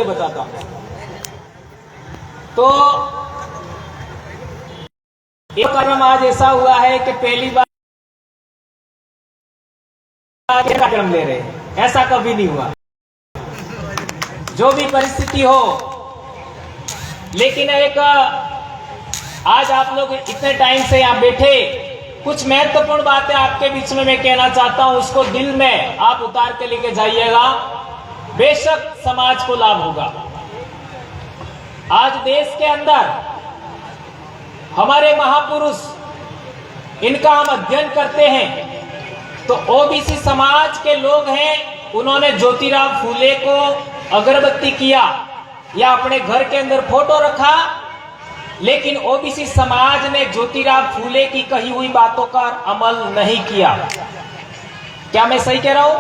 चलिए बताता हूं। तो एक कार्यक्रम आज ऐसा हुआ है कि पहली बार कार्यक्रम ले रहे हैं, ऐसा कभी नहीं हुआ। जो भी परिस्थिति हो, लेकिन एक आज आप लोग इतने टाइम से यहां बैठे, कुछ महत्वपूर्ण बातें आपके बीच में मैं कहना चाहता हूं, उसको दिल में आप उतार के लेके जाइएगा, बेशक समाज को लाभ होगा। आज देश के अंदर हमारे महापुरुष, इनका हम अध्ययन करते हैं तो ओबीसी समाज के लोग हैं। उन्होंने ज्योतिराव फूले को अगरबत्ती किया या अपने घर के अंदर फोटो रखा, लेकिन ओबीसी समाज ने ज्योतिराव फूले की कही हुई बातों का अमल नहीं किया। क्या मैं सही कह रहा हूं?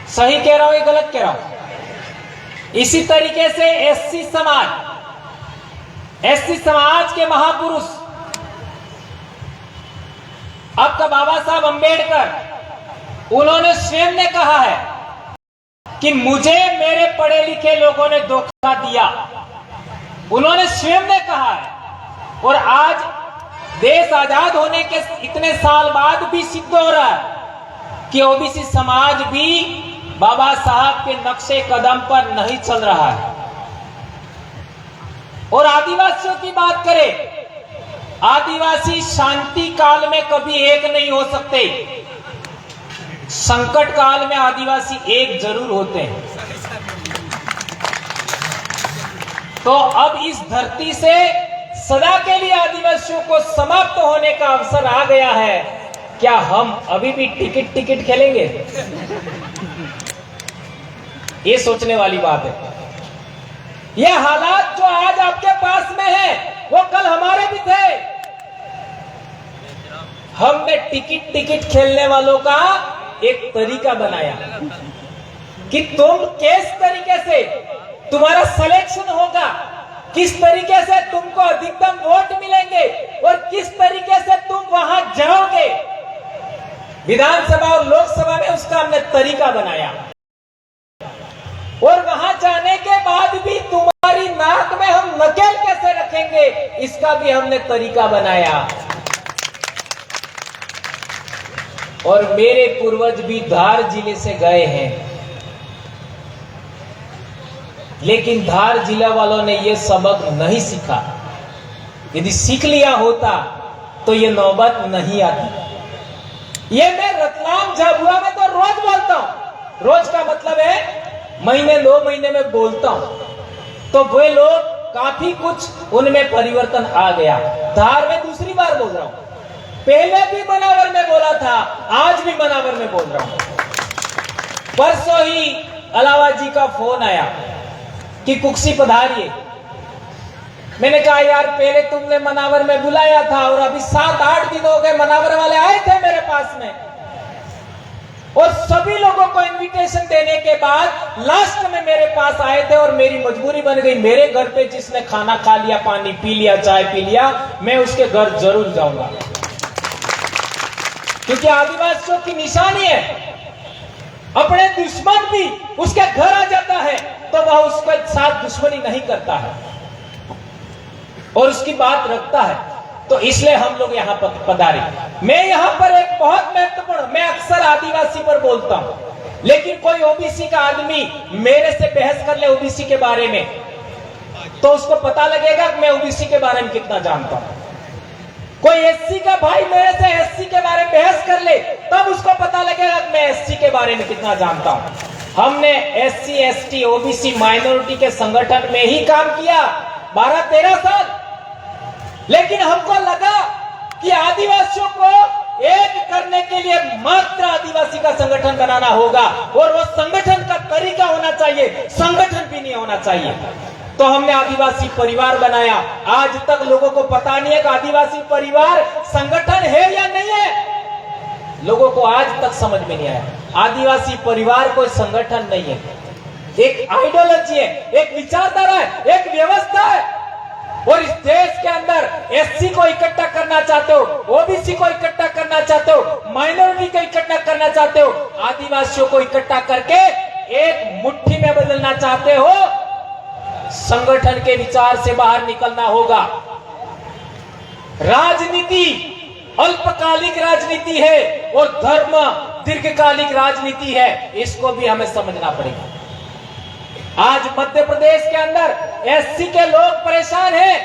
सही कह रहा हूं या गलत कह रहा हूं? इसी तरीके से एससी समाज के महापुरुष आपका बाबा साहब अंबेडकर, उन्होंने स्वयं ने कहा है कि मुझे मेरे पढ़े लिखे लोगों ने धोखा दिया। उन्होंने स्वयं ने कहा है, और आज देश आजाद होने के इतने साल बाद भी सिद्ध हो रहा है कि ओबीसी समाज भी बाबा साहब के नक्शे कदम पर नहीं चल रहा है। और आदिवासियों की बात करें, आदिवासी शांति काल में कभी एक नहीं हो सकते, संकट काल में आदिवासी एक जरूर होते हैं। तो अब इस धरती से सदा के लिए आदिवासियों को समाप्त होने का अवसर आ गया है। क्या हम अभी भी टिकट खेलेंगे? ये सोचने वाली बात है। ये हालात जो आज आपके पास में है, वो कल हमारे भी थे। हमने टिकट खेलने वालों का एक तरीका बनाया कि तुम किस तरीके से तुम्हारा सिलेक्शन होगा, किस तरीके से तुमको अधिकतम वोट मिलेंगे और किस तरीके से तुम वहां जाओगे विधानसभा और लोकसभा में, उसका हमने तरीका बनाया। और वहां जाने के बाद भी तुम्हारी नाक में हम नकेल कैसे रखेंगे, इसका भी हमने तरीका बनाया। और मेरे पूर्वज भी धार जिले से गए हैं, लेकिन धार जिला वालों ने यह सबक नहीं सीखा। यदि सीख लिया होता तो ये नौबत नहीं आती। ये मैं रतलाम झाबुआ में तो रोज बोलता हूं, रोज का मतलब है महीने 2 महीने में बोलता हूं। तो वे लोग काफी कुछ उनमें परिवर्तन आ गया। धार में दूसरी बार बोल रहा हूं, पहले भी मनावर में बोला था, आज भी मनावर में बोल रहा हूं। परसों ही अलावा जी का फोन आया कि कुक्सी पधारिए। मैंने कहा यार, पहले तुमने मनावर में बुलाया था और अभी 7-8 दिन हो गए, मनावर वाले आए थे मेरे पास में, और सभी लोगों को इनविटेशन देने के बाद लास्ट में मेरे पास आए थे और मेरी मजबूरी बन गई। मेरे घर पे जिसने खाना खा लिया, पानी पी लिया, चाय पी लिया, मैं उसके घर जरूर जाऊंगा, क्योंकि आदिवासियों की निशानी है। अपने दुश्मन भी उसके घर आ जाता है तो वह उसके साथ दुश्मनी नहीं करता है और उसकी बात रखता है। तो इसलिए हम लोग यहाँ पर पधारे। मैं यहाँ पर एक बहुत महत्वपूर्ण, मैं अक्सर आदिवासी पर बोलता हूँ, लेकिन कोई ओबीसी का आदमी मेरे से बहस कर ले ओबीसी के बारे में, तो उसको पता लगेगा कि मैं ओबीसी के बारे में कितना जानता हूँ। कोई एससी का भाई मेरे से एससी के बारे में बहस कर ले, तब उसको पता लगेगा कि मैं एससी के बारे में कितना जानता हूँ। हमने एससी, एसटी, ओबीसी, माइनॉरिटी के संगठन में ही काम किया 12-13 साल, लेकिन हमको लगा कि आदिवासियों को एक करने के लिए मात्र आदिवासी का संगठन बनाना होगा, और वो संगठन का तरीका होना चाहिए, संगठन भी नहीं होना चाहिए। तो हमने आदिवासी परिवार बनाया। आज तक लोगों को पता नहीं है कि आदिवासी परिवार संगठन है या नहीं है। लोगों को आज तक समझ में नहीं आया, आदिवासी परिवार कोई संगठन नहीं है, एक आइडियोलॉजी है, एक विचारधारा है, एक व्यवस्था है। और इस देश के अंदर एससी को इकट्ठा करना चाहते हो, ओबीसी को इकट्ठा करना चाहते हो, माइनॉरिटी को इकट्ठा करना चाहते हो, आदिवासियों को इकट्ठा करके एक मुट्ठी में बदलना निकलना चाहते हो, संगठन के विचार से बाहर निकलना होगा। राजनीति अल्पकालिक राजनीति है और धर्म दीर्घकालिक राजनीति है, इसको भी हमें समझना पड़ेगा। आज मध्य प्रदेश के अंदर एससी के लोग परेशान हैं,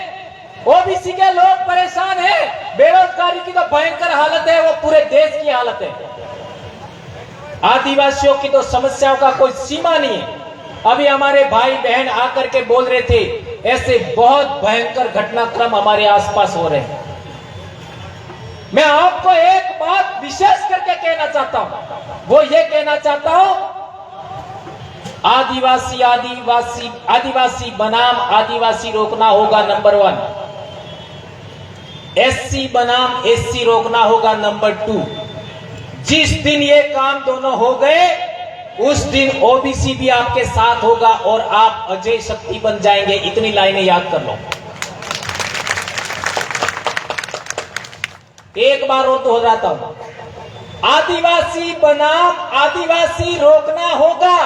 ओबीसी के लोग परेशान हैं, बेरोजगारी की तो भयंकर हालत है, वो पूरे देश की हालत है। आदिवासियों की तो समस्याओं का कोई सीमा नहीं है। अभी हमारे भाई बहन आकर के बोल रहे थे, ऐसे बहुत भयंकर घटनाक्रम हमारे आसपास हो रहे हैं। मैं आपको एक बात विशेष करके कहना चाहता हूं, वो ये कहना चाहता हूं, आदिवासी आदिवासी आदिवासी बनाम आदिवासी रोकना होगा नंबर 1, एससी बनाम एससी रोकना होगा नंबर 2। जिस दिन ये काम दोनों हो गए, उस दिन ओबीसी भी आपके साथ होगा और आप अजय शक्ति बन जाएंगे। इतनी लाइनें याद कर लो। एक बार और दोहराता हूं, आदिवासी बनाम आदिवासी रोकना होगा,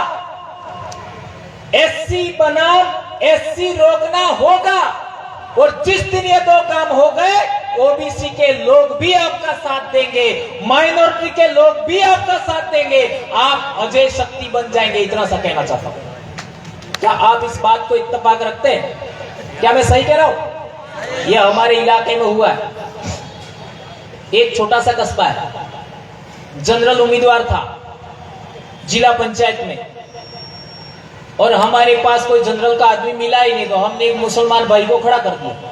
एससी बनाम एससी रोकना होगा। और जिस दिन ये दो काम हो गए, ओबीसी के लोग भी आपका साथ देंगे, माइनॉरिटी के लोग भी आपका साथ देंगे, आप अजय शक्ति बन जाएंगे। इतना सा कहना चाहता हूं। क्या आप इस बात को इत्तेफाक रखते हैं? क्या मैं सही कह रहा हूं? यह हमारे इलाके में हुआ है। एक छोटा सा कस्बा है, जनरल उम्मीदवार था जिला पंचायत में, और हमारे पास कोई जनरल का आदमी मिला ही नहीं, तो हमने एक मुसलमान भाई को खड़ा कर दिया।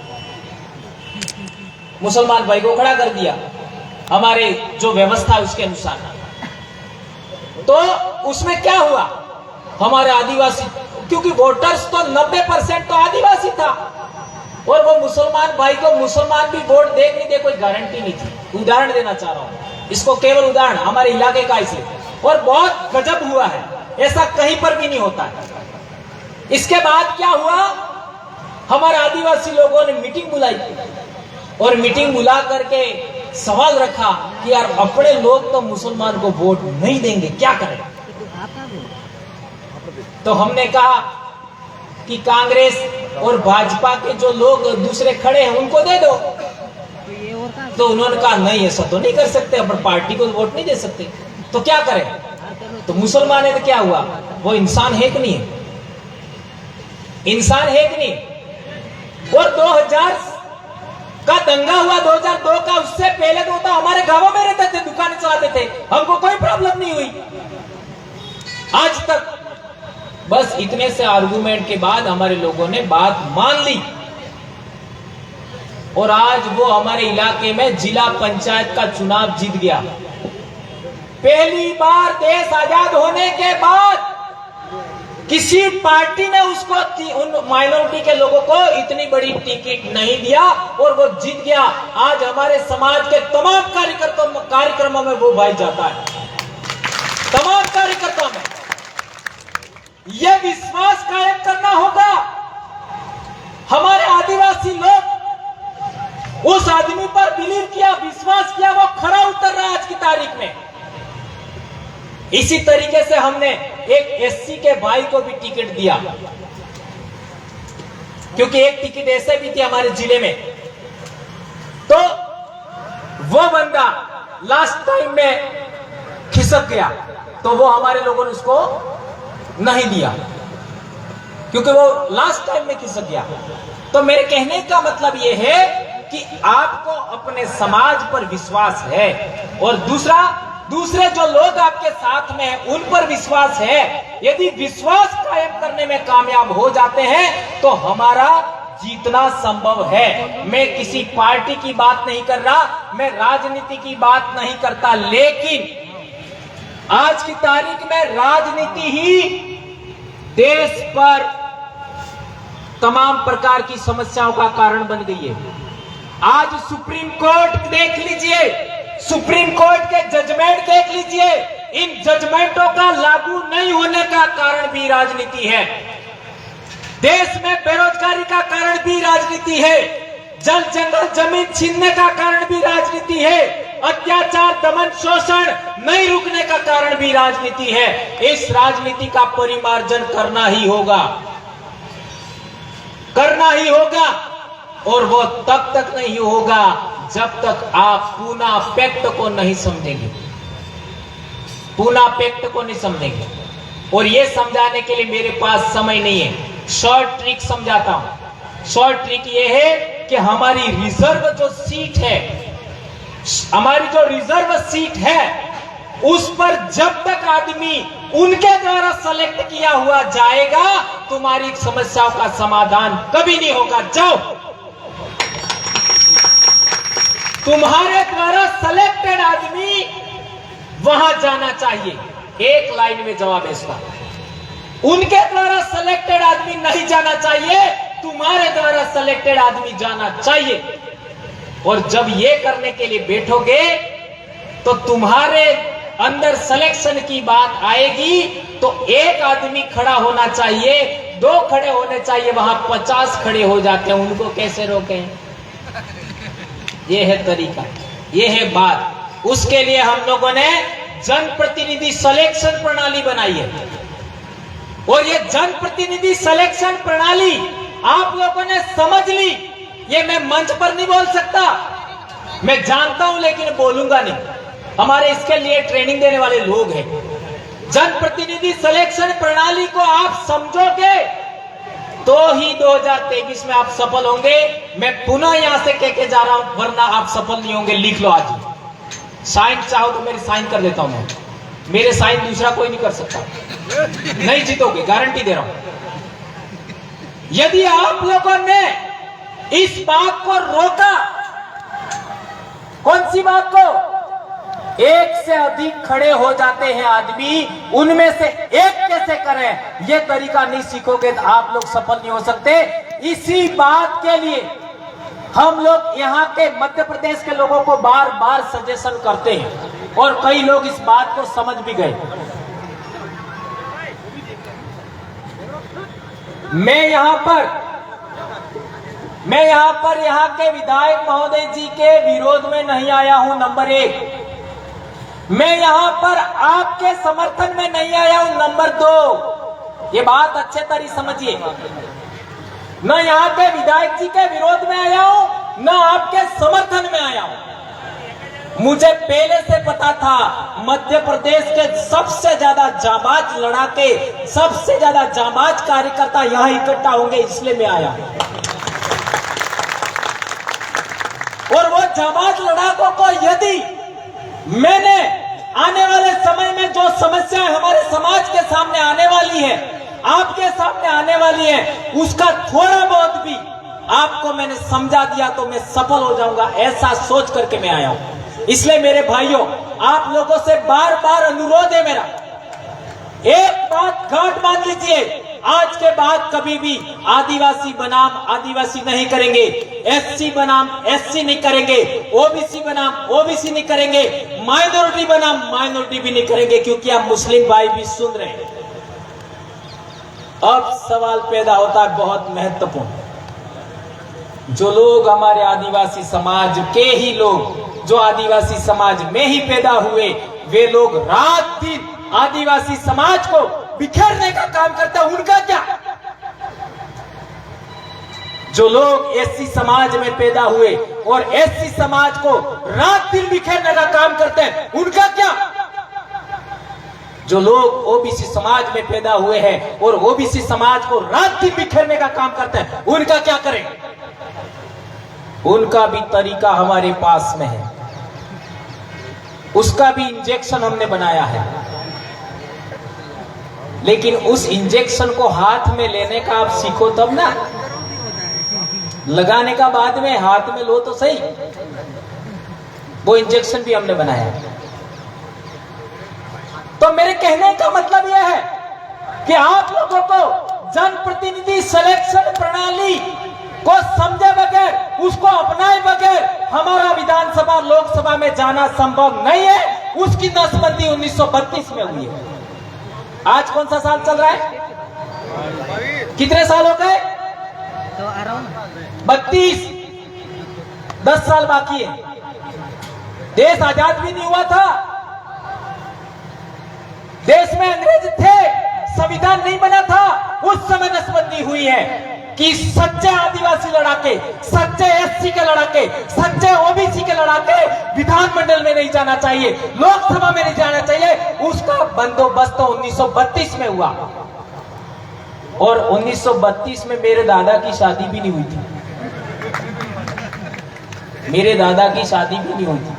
मुसलमान भाई को खड़ा कर दिया हमारे जो व्यवस्था है उसके अनुसार। तो उसमें क्या हुआ, हमारे आदिवासी, क्योंकि वोटर्स तो 90% तो आदिवासी था, और वो मुसलमान भाई को मुसलमान भी वोट दे नहीं दे कोई गारंटी नहीं थी। उदाहरण देना चाह रहा हूं, इसको केवल उदाहरण हमारे इलाके का इसलिए, और बहुत गजब हुआ है, ऐसा कहीं पर भी नहीं होता है। इसके बाद क्या हुआ, हमारे आदिवासी लोगों ने मीटिंग बुलाई, और मीटिंग बुला करके सवाल रखा कि यार अपने लोग तो मुसलमान को वोट नहीं देंगे, क्या करें। तो हमने कहा कि कांग्रेस और भाजपा के जो लोग दूसरे खड़े हैं उनको दे दो। तो उन्होंने कहा नहीं, ऐसा तो नहीं कर सकते, अपन पार्टी को वोट नहीं दे सकते, तो क्या करें। तो मुसलमान है तो क्या हुआ, वो इंसान है कि नहीं है, इंसान है कि नहीं। और 2000 का दंगा हुआ, 2002 का, उससे पहले तो हमारे गांवों में रहते थे, दुकानें चलाते थे, हमको कोई प्रॉब्लम नहीं हुई आज तक। बस इतने से आर्गुमेंट के बाद हमारे लोगों ने बात मान ली, और आज वो हमारे इलाके में जिला पंचायत का चुनाव जीत गया। पहली बार देश आजाद होने के बाद किसी पार्टी ने उसको, उन माइनॉरिटी के लोगों को इतनी बड़ी टिकट नहीं दिया, और वो जीत गया। आज हमारे समाज के तमाम कार्यक्रमों में वो भाई जाता है, तमाम कार्यकर्ताओं में। यह विश्वास कायम करना होगा। हमारे आदिवासी लोग उस आदमी पर बिलीव किया, विश्वास किया, वो खरा उतर रहा है आज की तारीख में। इसी तरीके से हमने एक एससी के भाई को भी टिकट दिया, क्योंकि एक टिकट ऐसे भी थी हमारे जिले में, तो वो बंदा लास्ट टाइम में खिसक गया, तो वो हमारे लोगों ने उसको नहीं दिया, क्योंकि वो लास्ट टाइम में खिसक गया। तो मेरे कहने का मतलब ये है कि आपको अपने समाज पर विश्वास है, और दूसरे जो लोग आपके साथ में हैं उन पर विश्वास है। यदि विश्वास कायम करने में कामयाब हो जाते हैं तो हमारा जीतना संभव है। मैं किसी पार्टी की बात नहीं कर रहा, मैं राजनीति की बात नहीं करता, लेकिन आज की तारीख में राजनीति ही देश पर तमाम प्रकार की समस्याओं का कारण बन गई है। आज सुप्रीम कोर्ट देख लीजिए, सुप्रीम कोर्ट के जजमेंट देख लीजिए, इन जजमेंटों का लागू नहीं होने का कारण भी राजनीति है। देश में बेरोजगारी का कारण भी राजनीति है, जल जंगल जमीन छीनने का कारण भी राजनीति है, अत्याचार, दमन, शोषण नहीं रुकने का कारण भी राजनीति है। इस राजनीति का परिमार्जन करना ही होगा, करना ही होगा। और वो तब तक नहीं होगा जब तक आप पूना पैक्ट को नहीं समझेंगे, पूना पैक्ट को नहीं समझेंगे। और ये समझाने के लिए मेरे पास समय नहीं है, शॉर्ट ट्रिक समझाता हूं। शॉर्ट ट्रिक ये है कि हमारी रिजर्व जो सीट है, हमारी जो रिजर्व सीट है, उस पर जब तक आदमी उनके द्वारा सेलेक्ट किया हुआ जाएगा, तुम्हारी समस्याओं का समाधान कभी नहीं होगा। जाओ, तुम्हारे द्वारा सेलेक्टेड आदमी वहां जाना चाहिए। एक लाइन में जवाब है इसका, उनके द्वारा सेलेक्टेड आदमी नहीं जाना चाहिए, तुम्हारे द्वारा सेलेक्टेड आदमी जाना चाहिए। और जब ये करने के लिए बैठोगे तो तुम्हारे अंदर सिलेक्शन की बात आएगी, तो एक आदमी खड़ा होना चाहिए, दो खड़े होने चाहिए, वहां 50 खड़े हो जाते हैं। उनको कैसे रोकें? ये है तरीका, ये है बात। उसके लिए हम लोगों ने जनप्रतिनिधि सिलेक्शन प्रणाली बनाई है। और ये जनप्रतिनिधि सिलेक्शन प्रणाली आप लोगों ने समझ ली। ये मैं मंच पर नहीं बोल सकता, मैं जानता हूं, लेकिन बोलूंगा नहीं। हमारे इसके लिए ट्रेनिंग देने वाले लोग हैं। जनप्रतिनिधि सिलेक्शन प्रणाली को आप समझोगे तो ही 2023 में आप सफल होंगे। मैं पुनः यहां से कह के जा रहा हूं, वरना आप सफल नहीं होंगे। लिख लो आज ही। साइन चाहो तो मेरी साइन कर देता हूं मैं, मेरे साइन दूसरा कोई नहीं कर सकता। नहीं जीतोगे, गारंटी दे रहा हूं। यदि आप लोगों ने इस बात को रोका, कौन सी बात को? एक से अधिक खड़े हो जाते हैं आदमी, उनमें से एक कैसे करें, यह तरीका नहीं सीखोगे तो आप लोग सफल नहीं हो सकते। इसी बात के लिए हम लोग यहाँ के मध्य प्रदेश के लोगों को बार बार सजेशन करते हैं, और कई लोग इस बात को समझ भी गए। मैं यहाँ पर यहाँ के विधायक महोदय जी के विरोध में नहीं आया हूं। नंबर 1, मैं यहाँ पर आपके समर्थन में नहीं आया हूं। नंबर 2, ये बात अच्छे तरह समझिए, न यहाँ के विधायक जी के विरोध में आया हूं, न आपके समर्थन में आया हूं। मुझे पहले से पता था मध्य प्रदेश के सबसे ज्यादा जाबाज लड़ाके, सबसे ज्यादा जाबाज कार्यकर्ता यहां इकट्ठा होंगे, इसलिए मैं आया। और वो जाबाज लड़ाकों को यदि मैंने आने वाले समय में जो समस्याएं हमारे समाज के सामने आने वाली है, आपके सामने आने वाली है, उसका थोड़ा बहुत भी आपको मैंने समझा दिया तो मैं सफल हो जाऊंगा, ऐसा सोच करके मैं आया हूं। इसलिए मेरे भाइयों, आप लोगों से बार बार अनुरोध है मेरा, एक बात गांठ बांध लीजिए, आज के बाद कभी भी आदिवासी बनाम आदिवासी नहीं करेंगे, एससी बनाम एससी नहीं करेंगे, ओबीसी बनाम ओबीसी नहीं करेंगे, माइनॉरिटी बनाम माइनॉरिटी भी नहीं करेंगे, क्योंकि आप मुस्लिम भाई भी सुन रहे हैं। अब सवाल पैदा होता है बहुत महत्वपूर्ण, जो लोग हमारे आदिवासी समाज के ही लोग, जो आदिवासी समाज में ही पैदा हुए, वे लोग रात दिन आदिवासी समाज को बिखेरने का काम करते हैं, उनका क्या? जो लोग एससी समाज में पैदा हुए और एससी समाज को रात दिन बिखेरने का काम करते हैं, उनका क्या? जो लोग ओबीसी समाज में पैदा हुए हैं और ओबीसी समाज को रात दिन बिखेरने का काम करते हैं, उनका क्या करें? उनका भी तरीका हमारे पास में है, उसका भी इंजेक्शन हमने बनाया है। लेकिन उस इंजेक्शन को हाथ में लेने का आप सीखो तब ना, लगाने का बाद में हाथ में लो तो सही। वो इंजेक्शन भी हमने बनाया है। तो मेरे कहने का मतलब यह है कि आप लोगों को जनप्रतिनिधि सिलेक्शन प्रणाली को समझे बगैर, उसको अपनाए बगैर हमारा विधानसभा लोकसभा में जाना संभव नहीं है। उसकी नसबंदी 1932 में हुई है। आज कौन सा साल चल रहा है? कितने साल हो गए? 32। 10 साल बाकी है। देश आजाद भी नहीं हुआ था, देश में अंग्रेज थे, संविधान नहीं बना था। उस समय नसबंदी हुई है कि सच्चे आदिवासी लड़ाके, सच्चे एससी के लड़ाके, सच्चे ओबीसी के लड़ाके विधानमंडल में नहीं जाना चाहिए, लोकसभा में नहीं जाना चाहिए। उसका बंदोबस्त तो 1932 में हुआ, और 1932 में मेरे दादा की शादी भी नहीं हुई थी। मेरे दादा की शादी भी नहीं हुई थी।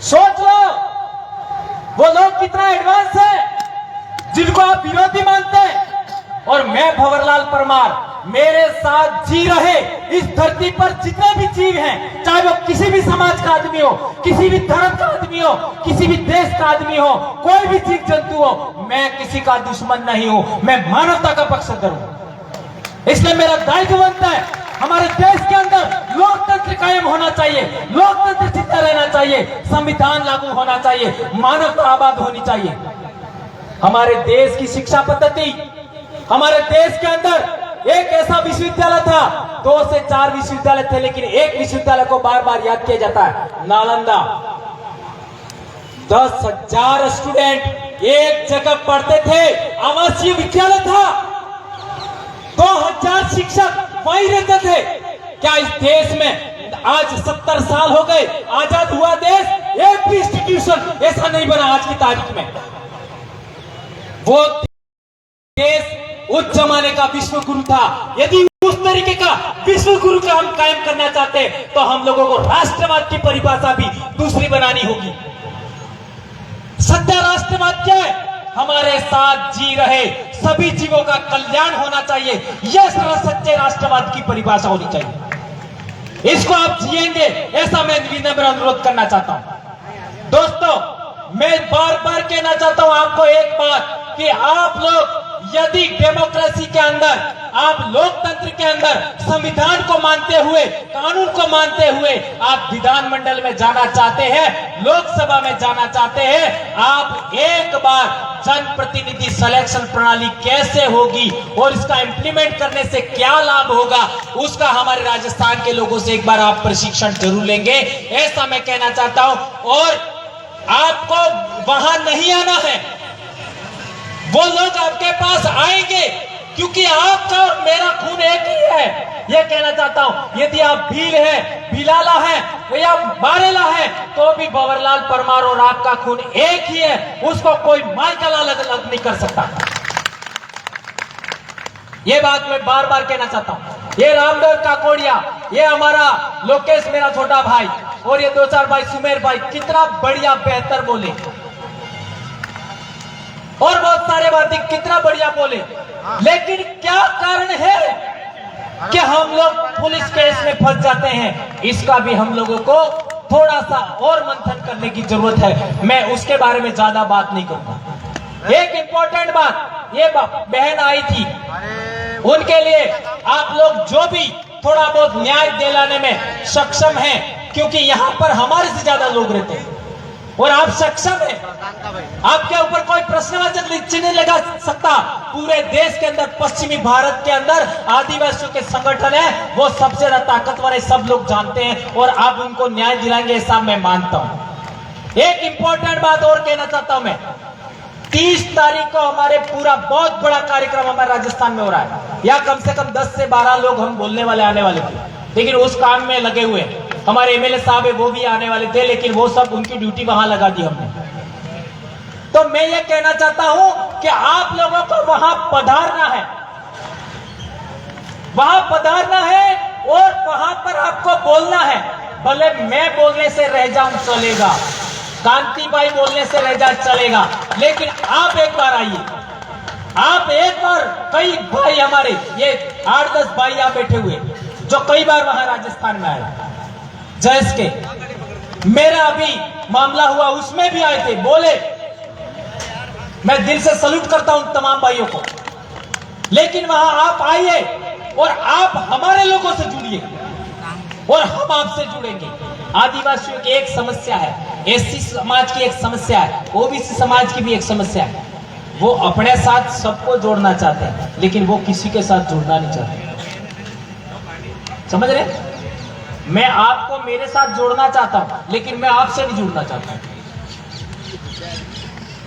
सोच लो वो लोग कितना एडवांस है जिनको आप विरोधी मानते हैं। और मैं भंवरलाल परमार मेरे साथ जी रहे इस धरती पर जितने भी जीव हैं, चाहे वो किसी भी समाज का आदमी हो, किसी भी धर्म का आदमी हो, किसी भी देश का आदमी हो, कोई भी जीव जंतु हो, मैं किसी का दुश्मन नहीं हूं, मैं मानवता का पक्षधर हूं। इसलिए मेरा दायित्व बनता है हमारे देश के अंदर लोकतंत्र कायम होना चाहिए, लोकतंत्र जिंदा रहना चाहिए, संविधान लागू होना चाहिए, मानवता आबाद होनी चाहिए। हमारे देश की शिक्षा पद्धति, हमारे देश के अंदर एक ऐसा विश्वविद्यालय था, 2 से 4 विश्वविद्यालय थे, लेकिन एक विश्वविद्यालय को बार बार याद किया जाता है, नालंदा। 10,000 स्टूडेंट एक जगह पढ़ते थे, आवासीय विद्यालय था, 2000 शिक्षक वहीं रहते थे। क्या इस देश में आज 70 साल हो गए, आजाद हुआ देश, एक भी इंस्टीट्यूशन ऐसा नहीं बना आज की तारीख में। वो देश उस जमाने का विश्व गुरु था। यदि उस तरीके का विश्व गुरु का हम कायम करना चाहते तो हम लोगों को राष्ट्रवाद की परिभाषा भी दूसरी बनानी होगी। सच्चा राष्ट्रवाद क्या है? हमारे साथ जी रहे सभी जीवों का कल्याण होना चाहिए, यह सच्चे राष्ट्रवाद की परिभाषा होनी चाहिए। इसको आप जिएंगे, ऐसा मैं विनम्र अनुरोध करना चाहता हूं। दोस्तों, मैं बार बार कहना चाहता हूं आपको एक बात कि आप लोग यदि डेमोक्रेसी के अंदर, आप लोकतंत्र के अंदर संविधान को मानते हुए, कानून को मानते हुए आप विधानमंडल में जाना चाहते हैं, लोकसभा में जाना चाहते हैं, आप एक बार जनप्रतिनिधि सिलेक्शन प्रणाली कैसे होगी और इसका इंप्लीमेंट करने से क्या लाभ होगा, उसका हमारे राजस्थान के लोगों से एक बार आप प्रशिक्षण जरूर लेंगे, ऐसा मैं कहना चाहता हूं। और आपको वहां नहीं आना है, वो लोग आपके पास आएंगे, क्योंकि आपका और मेरा खून एक ही है। यह कहना चाहता हूं, यदि आप भील है, भिलाला है या बारेला है, तो भी भंवरलाल परमार और आपका खून एक ही है, उसको कोई माइकल अलग अलग नहीं कर सकता। यह बात मैं बार बार कहना चाहता हूं। ये रामदेव काकोड़िया, ये हमारा लोकेश मेरा छोटा भाई, और ये 2-4 भाई, सुमेर भाई, कितना बढ़िया बेहतर बोले, और बहुत सारे बातें कितना बढ़िया बोले, लेकिन क्या कारण है कि हम लोग पुलिस केस में फंस जाते हैं? इसका भी हम लोगों को थोड़ा सा और मंथन करने की जरूरत है। मैं उसके बारे में ज्यादा बात नहीं करूंगा। एक इंपॉर्टेंट बात, ये बहन आई थी, उनके लिए आप लोग जो भी थोड़ा बहुत न्याय दिलाने में सक्षम हैं, क्योंकि यहां पर हमारे से ज्यादा लोग रहते हैं और आप सक्षम हैं, आपके ऊपर कोई प्रश्नवाचक चिन्ह लगा सकता। पूरे देश के अंदर, पश्चिमी भारत के अंदर आदिवासियों के संगठन है, वो सबसे ज्यादा ताकतवर है, सब लोग जानते हैं, और आप उनको न्याय दिलाएंगे ऐसा मैं मानता हूं। एक इंपॉर्टेंट बात और कहना चाहता हूं मैं, 30 तारीख को हमारे पूरा बहुत बड़ा कार्यक्रम हमारे राजस्थान में हो रहा है। या कम से कम 10 से 12 लोग हम बोलने वाले आने वाले थे, लेकिन उस काम में लगे हुए हमारे एमएलए साहब है, वो भी आने वाले थे, लेकिन वो सब उनकी ड्यूटी वहां लगा दी हमने। तो मैं ये कहना चाहता हूं कि आप लोगों को वहां पधारना है, वहां पधारना है, और वहां पर आपको बोलना है। भले मैं बोलने से रह जाऊं चलेगा, कांतिबाई बोलने से रह जाए चलेगा, लेकिन आप एक बार आइए, आप एक बार, कई भाई हमारे ये 8-10 भाई यहां बैठे हुए जो कई बार वहां राजस्थान में आए, जैस के मेरा अभी मामला हुआ उसमें भी आए थे, बोले। मैं दिल से सल्यूट करता हूं तमाम भाइयों को, लेकिन वहां आप आइए और आप हमारे लोगों से जुड़िए और हम आपसे जुड़ेंगे। आदिवासियों की एक समस्या है, एससी समाज की एक समस्या है, ओबीसी समाज की भी एक समस्या है। वो अपने साथ सबको जोड़ना चाहते हैं, लेकिन वो किसी के साथ जुड़ना नहीं चाहते। समझ रहे? मैं आपको मेरे साथ जोड़ना चाहता हूं, लेकिन मैं आपसे नहीं जुड़ना चाहता।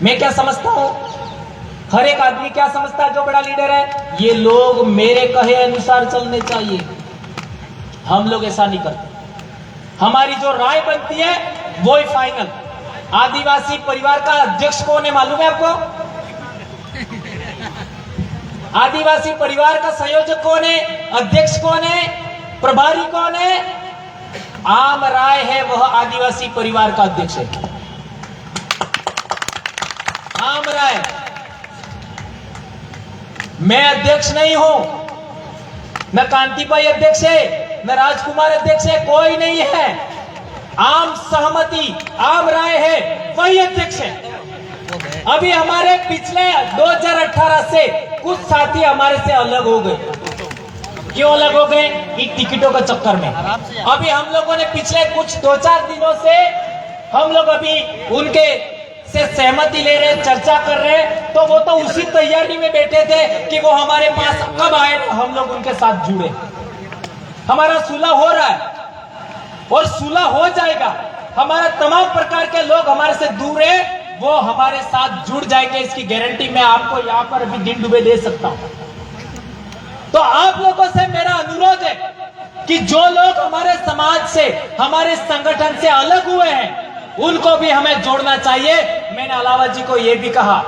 मैं क्या समझता हूं, हर एक आदमी क्या समझता है जो बड़ा लीडर है, ये लोग मेरे कहे अनुसार चलने चाहिए। हम लोग ऐसा नहीं करते। हमारी जो राय बनती है वो ही फाइनल। आदिवासी परिवार का अध्यक्ष कौन है मालूम है आपको? आदिवासी परिवार का संयोजक कौन है, अध्यक्ष कौन है, प्रभारी कौन है? आम राय है वह आदिवासी परिवार का अध्यक्ष है। आम राय। मैं अध्यक्ष नहीं हूं, न कांति भाई अध्यक्ष है, न राजकुमार अध्यक्ष है, कोई नहीं है। आम सहमति, आम राय है, वही अध्यक्ष है। अभी हमारे पिछले 2018 से कुछ साथी हमारे से अलग हो गए। क्यों अलग हो गए? इन टिकटों के चक्कर में। अभी हम लोगों ने पिछले कुछ 2-4 दिनों से हम लोग अभी उनके से सहमति ले रहे, चर्चा कर रहे, तो वो तो उसी तैयारी में बैठे थे कि वो हमारे पास कब आए, हम लोग उनके साथ जुड़े। हमारा सुलह हो रहा है और सुलह हो जाएगा। हमारा तमाम प्रकार के लोग हमारे से दूर है, वो हमारे साथ जुड़ जाएंगे, इसकी गारंटी मैं आपको यहाँ पर अभी दिन डूबे दे सकता हूं। तो आप लोगों से मेरा अनुरोध है कि जो लोग हमारे समाज से, हमारे संगठन से अलग हुए हैं, उनको भी हमें जोड़ना चाहिए। मैंने अलावा जी को यह भी कहा,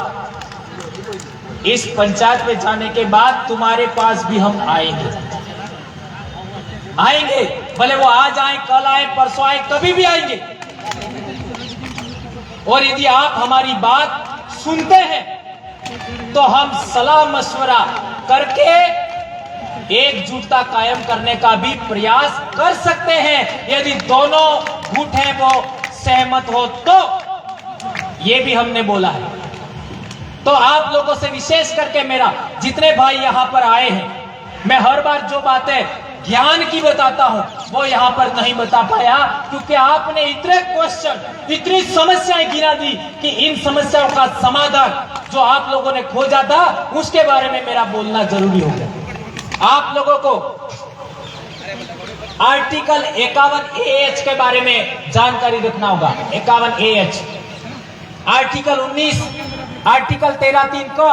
इस पंचायत में जाने के बाद तुम्हारे पास भी हम आएंगे, भले वो आज आए, कल आए, परसों आए, कभी भी आएंगे। और यदि आप हमारी बात सुनते हैं तो हम सलाह मशवरा करके एकजुटता कायम करने का भी प्रयास कर सकते हैं। यदि दोनों गुट हैं वो सहमत हो तो, ये भी हमने बोला है। तो आप लोगों से विशेष करके मेरा, जितने भाई यहां पर आए हैं, मैं हर बार जो बातें ज्ञान की बताता हूं वो यहां पर नहीं बता पाया, क्योंकि आपने इतने क्वेश्चन, इतनी समस्याएं गिना दी कि इन समस्याओं का समाधान जो आप लोगों ने खोजा था उसके बारे में मेरा बोलना जरूरी हो गया। आप लोगों को आर्टिकल 51AH के बारे में जानकारी रखना होगा। 51AH, आर्टिकल 19, आर्टिकल 13(3) को,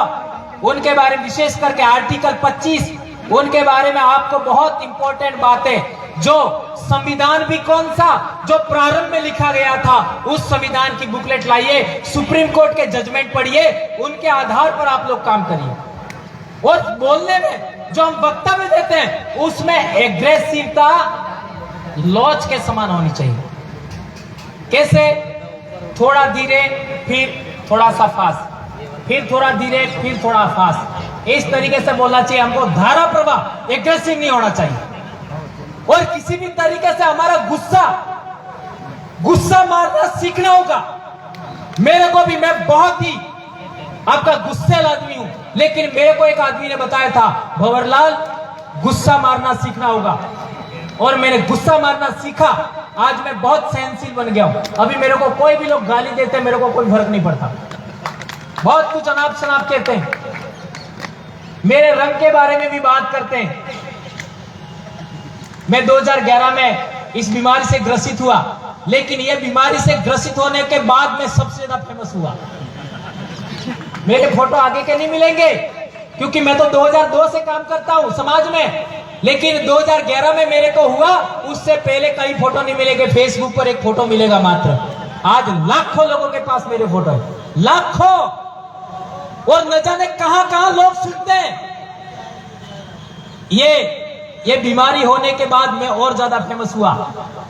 उनके बारे में विशेष करके आर्टिकल 25, उनके बारे में आपको बहुत इंपॉर्टेंट बातें, जो संविधान भी कौन सा, जो प्रारंभ में लिखा गया था, उस संविधान की बुकलेट लाइए, सुप्रीम कोर्ट के जजमेंट पढ़िए, उनके आधार पर आप लोग काम करिए। और बोलने में जो हम वक्तव्य देते हैं उसमें एग्रेसिवता लॉज के समान होनी चाहिए। कैसे? थोड़ा धीरे, फिर थोड़ा सा फास्ट, फिर थोड़ा धीरे, फिर थोड़ा फास्ट, इस तरीके से बोलना चाहिए हमको। धारा प्रवाह, एग्रेसिव नहीं होना चाहिए। और किसी भी तरीके से हमारा गुस्सा मारना सीखना होगा। मेरे को भी, मैं बहुत ही आपका गुस्सेल आदमी हूं, लेकिन मेरे को एक आदमी ने बताया था, भंवरलाल गुस्सा मारना सीखना होगा। और मैंने गुस्सा मारना सीखा, आज मैं बहुत सहनशील बन गया हूं। अभी मेरे को कोई भी लोग गाली देते हैं, मेरे को कोई फर्क नहीं पड़ता। बहुत कुछ अनाप शनाप कहते हैं, मेरे रंग के बारे में भी बात करते हैं। मैं 2011 में इस बीमारी से ग्रसित हुआ, लेकिन यह बीमारी से ग्रसित होने के बाद मैं सबसे ज्यादा फेमस हुआ। मेरे फोटो आगे के नहीं मिलेंगे, क्योंकि मैं तो 2002 से काम करता हूं समाज में, लेकिन 2011 में मेरे को हुआ, उससे पहले कई फोटो नहीं मिलेंगे। फेसबुक पर एक फोटो मिलेगा मात्र। आज लाखों लोगों के पास मेरे फोटो है, लाखों, और न जाने कहां कहां लोग सुनते हैं। ये बीमारी होने के बाद मैं और ज्यादा फेमस हुआ।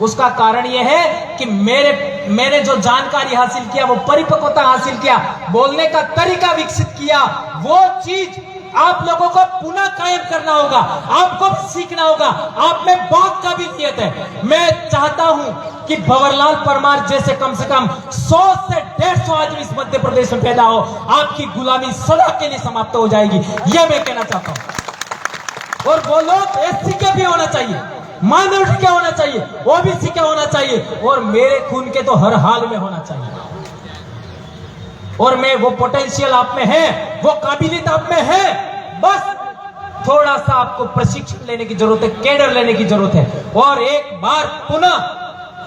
उसका कारण यह है कि मैंने जो जानकारी हासिल किया, वो परिपक्वता हासिल किया, बोलने का तरीका विकसित किया, वो चीज आप लोगों को पुनः कायम करना होगा, आपको सीखना होगा। आप में बहुत काबिलियत है। मैं चाहता हूं कि भंवरलाल परमार जैसे कम से कम 100 से 150 आदमी इस मध्य प्रदेश में पैदा हो, आपकी गुलामी सदा के लिए समाप्त हो जाएगी, यह मैं कहना चाहता हूं। और वो लोग एससी के भी होना चाहिए, माइनॉरिटी के होना चाहिए, ओबीसी के होना चाहिए, और मेरे खून के तो हर हाल में होना चाहिए। और मैं, वो पोटेंशियल आप में है, वो काबिलियत आप में है, बस थोड़ा सा आपको प्रशिक्षण लेने की जरूरत है, कैडर लेने की जरूरत है। और एक बार पुनः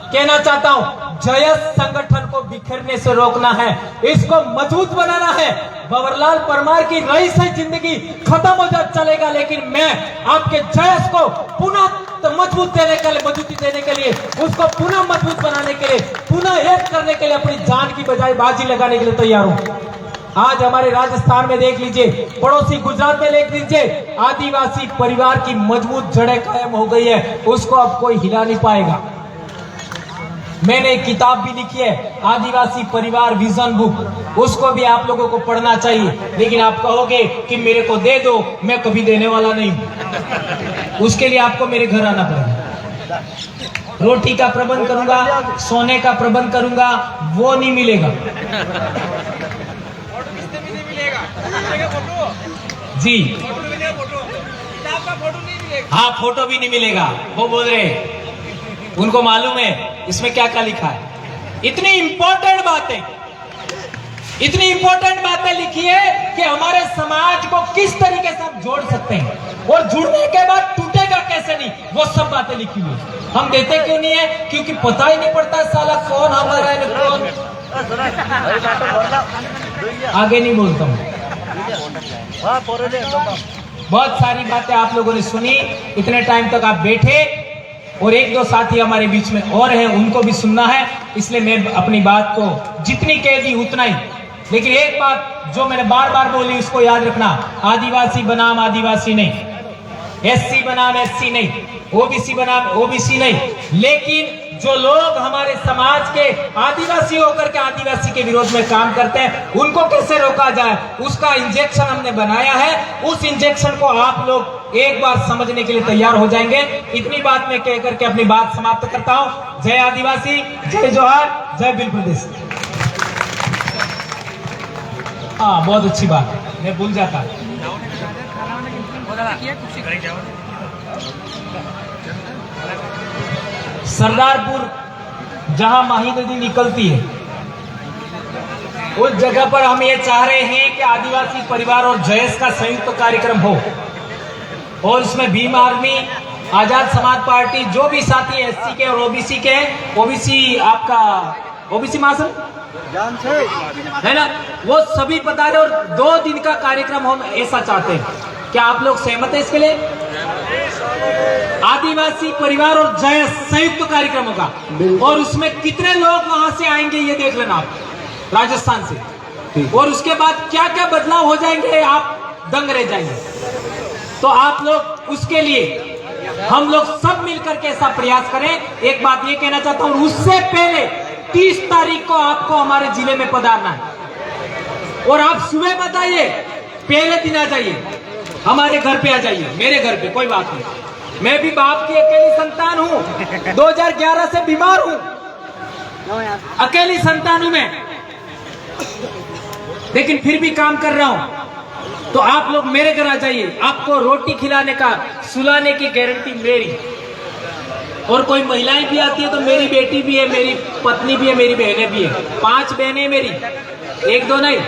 कहना चाहता हूं, जयस संगठन को बिखरने से रोकना है, इसको मजबूत बनाना है। भंवरलाल परमार की रईस है जिंदगी, खत्म हो जा चलेगा, लेकिन मैं आपके जयस को पुनः मजबूती देने के लिए, उसको पुनः मजबूत बनाने के लिए, पुनः एक करने के लिए अपनी जान की बजाय बाजी लगाने के लिए तैयार हूं। आज हमारे राजस्थान में देख लीजिए, पड़ोसी गुजरात में देख लीजिए, आदिवासी परिवार की मजबूत जड़ें कायम हो गई है, उसको अब कोई हिला नहीं पाएगा। मैंने एक किताब भी लिखी है, आदिवासी परिवार विजन बुक, उसको भी आप लोगों को पढ़ना चाहिए। लेकिन आप कहोगे कि मेरे को दे दो, मैं कभी देने वाला नहीं हूं। उसके लिए आपको मेरे घर आना पड़ेगा, रोटी का प्रबंध करूंगा, सोने का प्रबंध करूंगा, वो नहीं मिलेगा जी। हाँ, फोटो भी नहीं मिलेगा। वो बोल रहे, उनको मालूम है इसमें क्या क्या लिखा है। इतनी इंपॉर्टेंट बातें लिखी है कि हमारे समाज को किस तरीके से हम जोड़ सकते हैं, और जुड़ने के बाद टूटेगा कैसे नहीं, वो सब बातें लिखी हुई। हम देते क्यों नहीं है? क्योंकि पता ही नहीं पड़ता साला कौन हमारा है कौन। आगे नहीं बोलता हूं। बहुत सारी बातें आप लोगों ने सुनी, इतने टाइम तक आप बैठे, और एक दो साथी हमारे बीच में और हैं, उनको भी सुनना है, इसलिए मैं अपनी बात को जितनी कह दी उतना ही। लेकिन एक बात जो मैंने बार बार बोली उसको याद रखना, आदिवासी बनाम आदिवासी नहीं, एससी बनाम एससी नहीं, ओबीसी बनाम ओबीसी नहीं। लेकिन जो लोग हमारे समाज के आदिवासी होकर के आदिवासी के विरोध में काम करते हैं, उनको कैसे रोका जाए, उसका इंजेक्शन हमने बनाया है। उस इंजेक्शन को आप लोग एक बार समझने के लिए तैयार हो जाएंगे। इतनी बात मैं कह करके अपनी बात समाप्त करता हूं। जय आदिवासी, जय जोहार, जय बिल प्रदेश। हाँ, बहुत अच्छी बात है, मैं भूल जाता। सरदारपुर जहां माही नदी निकलती है, उस जगह पर हम ये चाह रहे हैं कि आदिवासी परिवार और जयस का संयुक्त कार्यक्रम हो, और इसमें भीम आर्मी, आजाद समाज पार्टी, जो भी साथी एससी के और ओबीसी के, ओबीसी आपका ओबीसी महासंघ है ना, वो सभी पधारे, और 2 दिन का कार्यक्रम हम ऐसा चाहते हैं। क्या आप लोग सहमत हैं इसके लिए? आदिवासी परिवार और जयस संयुक्त कार्यक्रम होगा, और उसमें कितने लोग वहां से आएंगे ये देख लेना आप, राजस्थान से, और उसके बाद क्या क्या बदलाव हो जाएंगे, आप दंग रह जाएंगे। तो आप लोग उसके लिए हम लोग सब मिलकर के ऐसा प्रयास करें। एक बात ये कहना चाहता हूं, उससे पहले 30 तारीख को आपको हमारे जिले में पधारना है, और आप सुबह बताइए, पहले दिन आ जाइए, हमारे घर पे आ जाइए, मेरे घर पे, कोई बात नहीं। मैं भी बाप की अकेली संतान हूं, 2011 से बीमार हूं, अकेली संतान हूं मैं, लेकिन फिर भी काम कर रहा हूं। तो आप लोग मेरे घर आ जाइए, आपको रोटी खिलाने का, सुलाने की गारंटी मेरी। और कोई महिलाएं भी आती है तो मेरी बेटी भी है, मेरी पत्नी भी है, मेरी बहनें भी है, 5 बहनें मेरी, 1-2 नहीं।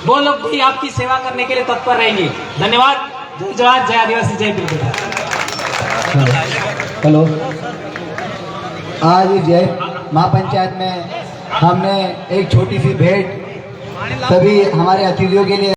वो लोग भी आपकी सेवा करने के लिए तत्पर रहेंगे। धन्यवाद। जय जवान, जय आदिवासी, जय बिल। हेलो, आज जय महापंचायत में हमने एक छोटी सी भेंट सभी हमारे अतिथियों के लिए